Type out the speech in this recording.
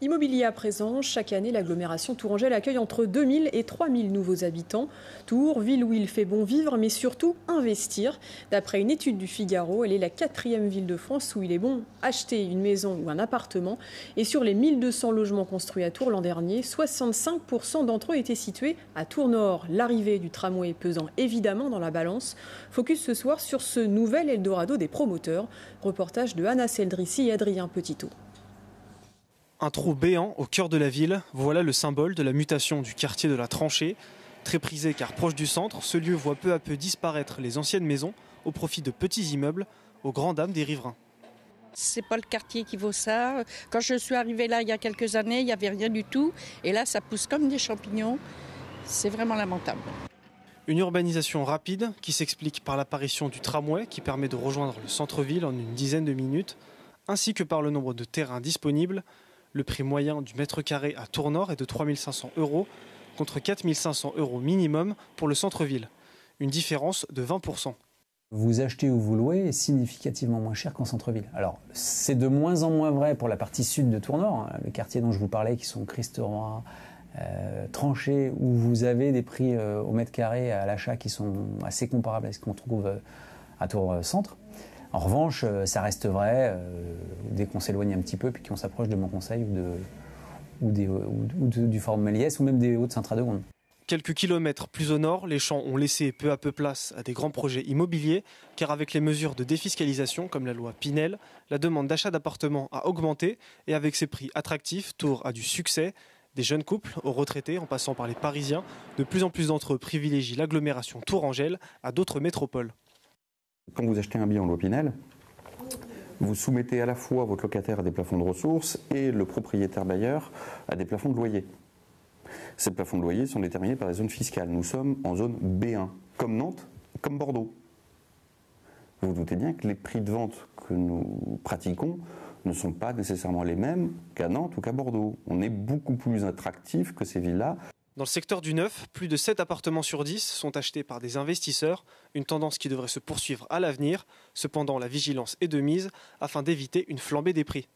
Immobilier à présent, chaque année, l'agglomération tourangelle accueille entre 2000 et 3000 nouveaux habitants. Tours, ville où il fait bon vivre, mais surtout investir. D'après une étude du Figaro, elle est la 4e ville de France où il est bon acheter une maison ou un appartement. Et sur les 1200 logements construits à Tours l'an dernier, 65% d'entre eux étaient situés à Tours-Nord. L'arrivée du tramway pesant évidemment dans la balance. Focus ce soir sur ce nouvel Eldorado des promoteurs. Reportage de Anna Seldrissi et Adrien Petitot. Un trou béant au cœur de la ville, voilà le symbole de la mutation du quartier de la Tranchée. Très prisé car proche du centre, ce lieu voit peu à peu disparaître les anciennes maisons au profit de petits immeubles, aux grandes dames des riverains. C'est pas le quartier qui vaut ça. Quand je suis arrivée là il y a quelques années, il n'y avait rien du tout. Et là, ça pousse comme des champignons. C'est vraiment lamentable. Une urbanisation rapide qui s'explique par l'apparition du tramway qui permet de rejoindre le centre-ville en une dizaine de minutes, ainsi que par le nombre de terrains disponibles. Le prix moyen du mètre carré à Tours-Nord est de 3 500 € contre 4 500 € minimum pour le centre-ville. Une différence de 20%. Vous achetez ou vous louez est significativement moins cher qu'en centre-ville. Alors, c'est de moins en moins vrai pour la partie sud de Tours-Nord, le quartier dont je vous parlais qui sont Christ-Roi, Tranchée, où vous avez des prix au mètre carré à l'achat qui sont assez comparables à ce qu'on trouve à Tours-Centre. En revanche, ça reste vrai dès qu'on s'éloigne un petit peu puis qu'on s'approche de Montconseil ou du Forum Méliès ou même des Hauts-de-Saint-Radegonde. Quelques kilomètres plus au nord, les champs ont laissé peu à peu place à des grands projets immobiliers, car avec les mesures de défiscalisation comme la loi Pinel, la demande d'achat d'appartements a augmenté et avec ses prix attractifs, Tours a du succès. Des jeunes couples aux retraités en passant par les Parisiens, de plus en plus d'entre eux privilégient l'agglomération tourangelle à d'autres métropoles. Quand vous achetez un bien en loi Pinel, vous soumettez à la fois votre locataire à des plafonds de ressources et le propriétaire bailleur à des plafonds de loyer. Ces plafonds de loyer sont déterminés par les zones fiscales. Nous sommes en zone B1, comme Nantes, comme Bordeaux. Vous vous doutez bien que les prix de vente que nous pratiquons ne sont pas nécessairement les mêmes qu'à Nantes ou qu'à Bordeaux. On est beaucoup plus attractif que ces villas. Dans le secteur du neuf, plus de 7 appartements sur 10 sont achetés par des investisseurs, une tendance qui devrait se poursuivre à l'avenir. Cependant, la vigilance est de mise afin d'éviter une flambée des prix.